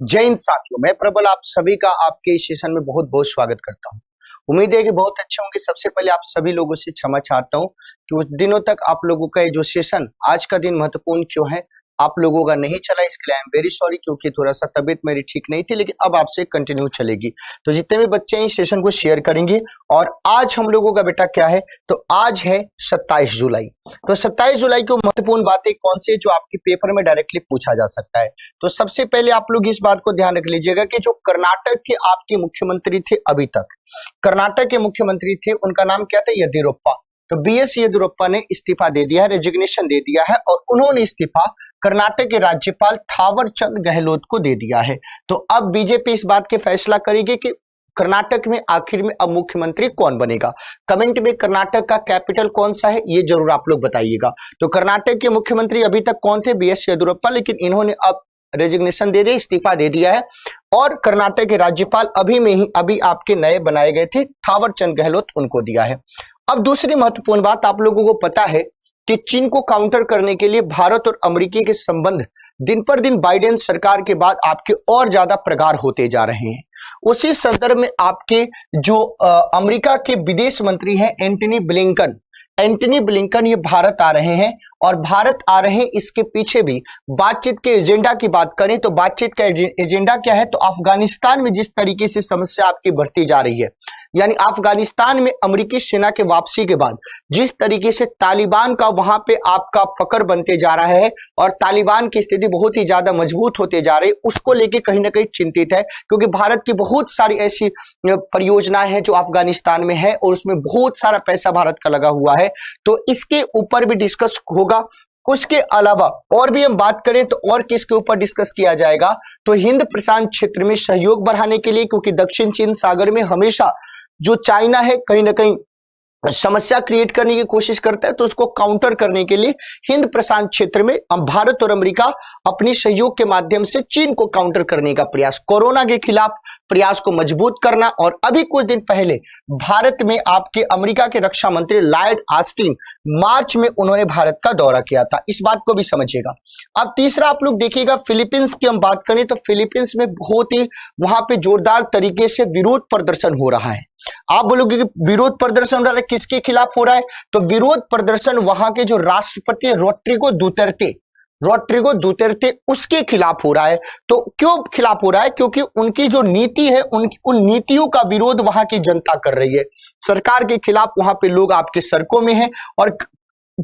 जय हिंद साथियों, मैं प्रबल आप सभी का आपके इस सेशन में बहुत बहुत स्वागत करता हूं। उम्मीद है कि बहुत अच्छे होंगे। सबसे पहले आप सभी लोगों से क्षमा चाहता हूं कि कुछ दिनों तक आप लोगों का ये जो सेशन आज का दिन महत्वपूर्ण क्यों है, आप लोगों का नहीं चला, इसके लिए आई एम वेरी सॉरी, क्योंकि थोड़ा सा तबीयत मेरी ठीक नहीं थी, लेकिन अब आपसे कंटिन्यू चलेगी। तो जितने भी बच्चे हैं इस सेशन को शेयर करेंगे। और आज हम लोगों का बेटा क्या है, तो आज है 27 जुलाई। तो 27 जुलाई को महत्वपूर्ण बातें कौन सी जो आपके पेपर में डायरेक्टली पूछा जा सकता है। तो सबसे पहले आप लोग इस बात को ध्यान रख लीजिएगा कि जो कर्नाटक के आपके मुख्यमंत्री थे, अभी तक कर्नाटक के मुख्यमंत्री थे, उनका नाम क्या था, येदियुरप्पा। तो बीएस येदियुरप्पा ने इस्तीफा दे दिया है, रेजिग्नेशन दे दिया है, और उन्होंने इस्तीफा कर्नाटक के राज्यपाल थावरचंद गहलोत को दे दिया है। तो अब बीजेपी इस बात के फैसला करेगी कि कर्नाटक में आखिर में अब मुख्यमंत्री कौन बनेगा। कमेंट में कर्नाटक का कैपिटल कौन सा है ये जरूर आप लोग बताइएगा। तो कर्नाटक के मुख्यमंत्री अभी तक कौन थे, बीएस येदियुरप्पा, लेकिन इन्होंने अब रेजिग्नेशन दे दिया, इस्तीफा दे दिया है। और कर्नाटक के राज्यपाल अभी आपके नए बनाए गए थे, थावरचंद गहलोत, उनको दिया है। अब दूसरी महत्वपूर्ण बात, आप लोगों को पता है कि चीन को काउंटर करने के लिए भारत और अमेरिका के संबंध दिन पर दिन बाइडेन सरकार के बाद आपके और ज्यादा प्रगाढ़ होते जा रहे हैं। उसी संदर्भ में आपके जो अमेरिका के विदेश मंत्री हैं एंटनी ब्लिंकन ये भारत आ रहे हैं। और भारत आ रहे हैं, इसके पीछे भी बातचीत के एजेंडा की बात करें तो बातचीत का एजेंडा क्या है, तो अफगानिस्तान में जिस तरीके से समस्या आपकी बढ़ती जा रही है, यानी अफगानिस्तान में अमेरिकी सेना के वापसी के बाद जिस तरीके से तालिबान का वहां पे आपका पकड़ बनते जा रहा है और तालिबान की स्थिति बहुत ही ज्यादा मजबूत होते जा रही है, उसको लेके कहीं ना कहीं चिंतित है। क्योंकि भारत की बहुत सारी ऐसी परियोजनाएं हैं जो अफगानिस्तान में है और उसमें बहुत सारा पैसा भारत का लगा हुआ है, तो इसके ऊपर भी डिस्कस होगा। उसके अलावा और भी हम बात करें तो और किसके ऊपर डिस्कस किया जाएगा, तो हिंद प्रशांत क्षेत्र में सहयोग बढ़ाने के लिए, क्योंकि दक्षिण चीन सागर में हमेशा जो चाइना है कहीं ना कहीं समस्या क्रिएट करने की कोशिश करता है, तो उसको काउंटर करने के लिए हिंद प्रशांत क्षेत्र में भारत और अमेरिका अपनी सहयोग के माध्यम से चीन को काउंटर करने का प्रयास, कोरोना के खिलाफ प्रयास को मजबूत करना। और अभी कुछ दिन पहले भारत में आपके अमेरिका के रक्षा मंत्री लॉयड ऑस्टिन मार्च में उन्होंने भारत का दौरा किया था, इस बात को भी समझिएगा। अब तीसरा आप लोग देखिएगा, फिलीपींस की हम बात करें तो फिलीपींस में बहुत ही वहां पे जोरदार तरीके से विरोध प्रदर्शन हो रहा है। आप बोलोगे कि विरोध प्रदर्शन हो रहा है, किसके खिलाफ हो रहा है, तो विरोध प्रदर्शन वहां के जो राष्ट्रपति रोड्रिगो दुतेर्ते उसके खिलाफ हो रहा है। तो क्यों खिलाफ हो रहा है, क्योंकि उनकी जो नीति है उन नीतियों का विरोध वहां की जनता कर रही है। सरकार के खिलाफ वहां पे लोग आपके सड़कों में हैं। और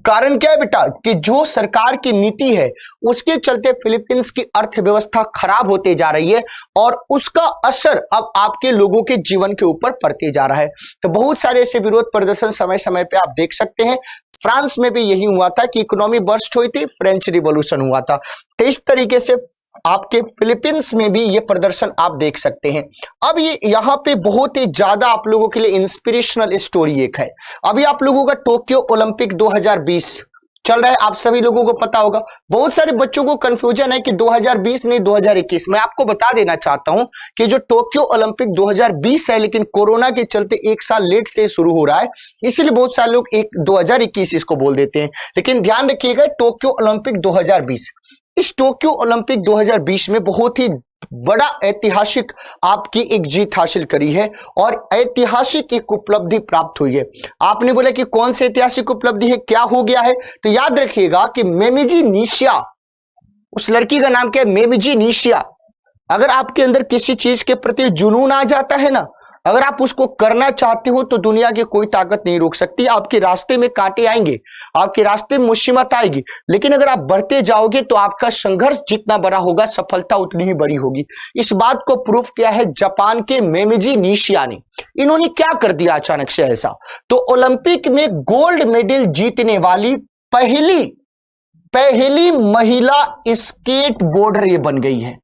कारण क्या है बेटा, कि जो सरकार की नीति है उसके चलते फिलीपींस की अर्थव्यवस्था खराब होते जा रही है और उसका असर अब आपके लोगों के जीवन के ऊपर पड़ते जा रहा है। तो बहुत सारे ऐसे विरोध प्रदर्शन समय समय पे आप देख सकते हैं। फ्रांस में भी यही हुआ था कि इकोनॉमी बर्स्ट हुई थी, फ्रेंच रिवॉल्यूशन हुआ था। तो इस तरीके से आपके फिलीपींस में भी ये प्रदर्शन आप देख सकते हैं। अब ये यहाँ पे बहुत ही ज्यादा आप लोगों के लिए इंस्पिरेशनल स्टोरी एक है। अभी आप लोगों का टोक्यो ओलंपिक 2020 चल रहा है, आप सभी लोगों को पता होगा। बहुत सारे बच्चों को कंफ्यूजन है कि 2020 नहीं 2021। मैं आपको बता देना चाहता हूं कि जो टोक्यो ओलंपिक 2020 है, लेकिन कोरोना के चलते एक साल लेट से शुरू हो रहा है, इसलिए बहुत सारे लोग 2021 इसको बोल देते हैं। लेकिन ध्यान रखिएगा, टोक्यो ओलंपिक 2020, इस टोक्यो ओलंपिक 2020 में बहुत ही बड़ा ऐतिहासिक आपकी एक जीत हासिल करी है और ऐतिहासिक एक उपलब्धि प्राप्त हुई है। आपने बोला कि कौन सी ऐतिहासिक उपलब्धि है, क्या हो गया है, तो याद रखिएगा कि मेमिजी निशिया, उस लड़की का नाम क्या है, मेमिजी निशिया। अगर आपके अंदर किसी चीज के प्रति जुनून आ जाता है ना, अगर आप उसको करना चाहते हो तो दुनिया की कोई ताकत नहीं रोक सकती। आपके रास्ते में कांटे आएंगे, आपके रास्ते में मुसीबत आएगी, लेकिन अगर आप बढ़ते जाओगे तो आपका संघर्ष जितना बड़ा होगा, सफलता उतनी ही बड़ी होगी। इस बात को प्रूफ किया है जापान के मेमिजी निशिया ने। इन्होंने क्या कर दिया अचानक से ऐसा, तो ओलंपिक में गोल्ड मेडल जीतने वाली पहली महिला स्केट बोर्डर ये बन गई है।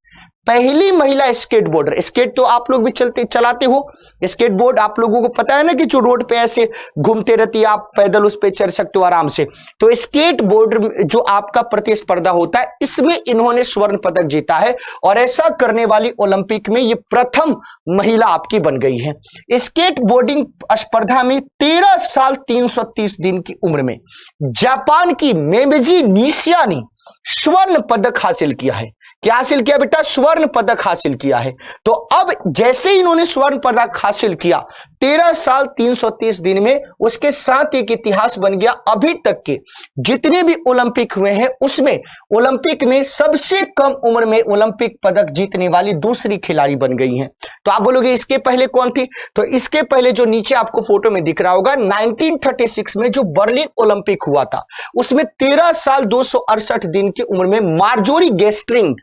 पहली महिला स्केट बोर्डर। स्केट तो आप लोग भी चलाते हो, स्केट बोर्ड आप लोगों को पता है ना कि जो रोड पे ऐसे घूमते रहती है, आप पैदल उस पे चढ़ सकते हो आराम से। तो स्केट बोर्ड जो आपका प्रतिस्पर्धा होता है, इसमें इन्होंने स्वर्ण पदक जीता है और ऐसा करने वाली ओलंपिक में ये प्रथम महिला आपकी बन गई है। स्केट बोर्डिंग स्पर्धा में 13 साल 330 दिन की उम्र में जापान की मेमिजी निशिया ने स्वर्ण पदक हासिल किया है। क्या हासिल किया बेटा? स्वर्ण पदक हासिल किया है। तो अब जैसे ही इन्होंने स्वर्ण पदक हासिल किया 13 साल 330 दिन में, उसके साथ एक इतिहास बन गया। अभी तक के जितने भी ओलंपिक हुए हैं उसमें ओलंपिक में सबसे कम उम्र में ओलंपिक पदक जीतने वाली दूसरी खिलाड़ी बन गई हैं। तो आप बोलोगे इसके पहले कौन थी? तो इसके पहले जो नीचे आपको फोटो में दिख रहा होगा 1936 में जो बर्लिन ओलंपिक हुआ था उसमें 13 साल 268 दिन की उम्र में मार्जोरी गेस्ट्रिंग,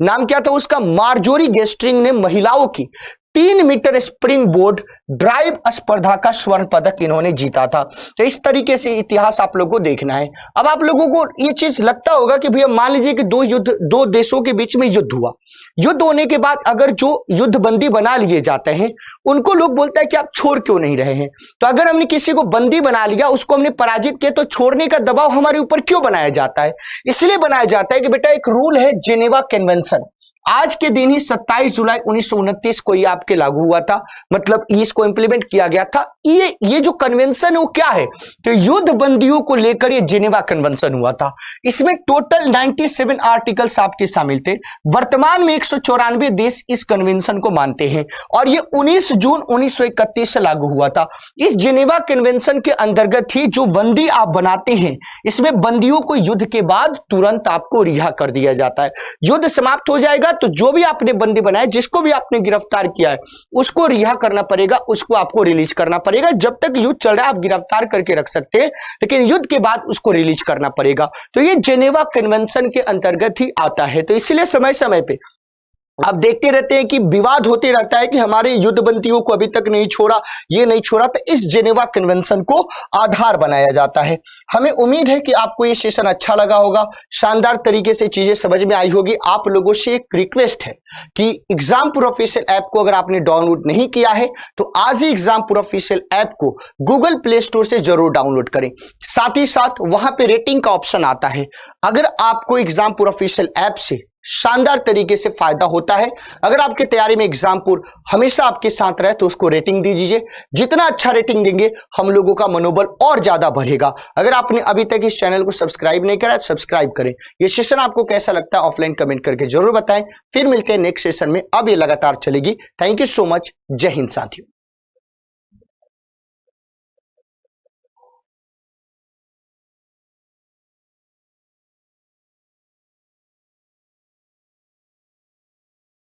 नाम क्या था उसका? मार्जोरी गेस्ट्रिंग ने महिलाओं की 3 मीटर स्प्रिंग बोर्ड ड्राइव स्पर्धा का स्वर्ण पदक इन्होंने जीता था। तो इस तरीके से इतिहास आप लोगों को देखना है। अब आप लोगों को ये चीज लगता होगा कि भैया मान लीजिए कि दो देशों के बीच में युद्ध हुआ, युद्ध होने के बाद अगर जो युद्धबंदी बना लिए जाते हैं उनको लोग बोलते हैं कि आप छोड़ क्यों नहीं रहे हैं? तो अगर हमने किसी को बंदी बना लिया, उसको हमने पराजित किया, तो छोड़ने का दबाव हमारे ऊपर क्यों बनाया जाता है? इसलिए बनाया जाता है कि बेटा एक रूल है जेनेवा कन्वेंशन, आज के दिन ही 27 जुलाई 1929 को ये आपके लागू हुआ था, मतलब इसको इंप्लीमेंट किया गया था। ये जो कन्वेंशन है वो क्या है? तो युद्ध बंदियों को लेकर ये जेनेवा कन्वेंशन हुआ था। इसमें टोटल 97 आर्टिकल्स आपके शामिल थे। वर्तमान में 194 देश इस कन्वेंशन को मानते हैं और ये 19 जून 1931 से लागू हुआ था। इस जेनेवा कन्वेंशन के अंतर्गत ही जो बंदी आप बनाते हैं, इसमें बंदियों को युद्ध के बाद तुरंत आपको रिहा कर दिया जाता है। युद्ध समाप्त हो जाएगा तो जो भी आपने बंदी बनाया, जिसको भी आपने गिरफ्तार किया है, उसको रिहा करना पड़ेगा, उसको आपको रिलीज करना पड़ेगा। जब तक युद्ध चल रहा है आप गिरफ्तार करके रख सकते हैं, लेकिन युद्ध के बाद उसको रिलीज करना पड़ेगा। तो ये जेनेवा कन्वेंशन के अंतर्गत ही आता है। तो इसलिए समय समय पे आप देखते रहते हैं कि विवाद होते रहता है कि हमारे युद्धबंदियों को अभी तक नहीं छोड़ा, ये नहीं छोड़ा। तो इस जेनेवा कन्वेंशन को आधार बनाया जाता है। हमें उम्मीद है कि आपको ये सेशन अच्छा लगा होगा, शानदार तरीके से चीजें समझ में आई होगी। आप लोगों से एक रिक्वेस्ट है कि एग्जामपुर ऑफिशियल ऐप को अगर आपने डाउनलोड नहीं किया है तो आज ही एग्जामपुर ऑफिशियल ऐप को गूगल प्ले स्टोर से जरूर डाउनलोड करें। साथ ही साथ वहां पे रेटिंग का ऑप्शन आता है। अगर आपको एग्जामपुर ऑफिशियल ऐप से शानदार तरीके से फायदा होता है, अगर आपकी तैयारी में एग्जामपुर हमेशा आपके साथ रहे, तो उसको रेटिंग दीजिए। जितना अच्छा रेटिंग देंगे हम लोगों का मनोबल और ज्यादा बढ़ेगा। अगर आपने अभी तक इस चैनल को सब्सक्राइब नहीं करा तो सब्सक्राइब करें। ये सेशन आपको कैसा लगता है ऑफलाइन कमेंट करके जरूर बताएं। फिर मिलते हैं नेक्स्ट सेशन में। अब ये लगातार चलेगी। Thank you so much. जय हिंद साथियों।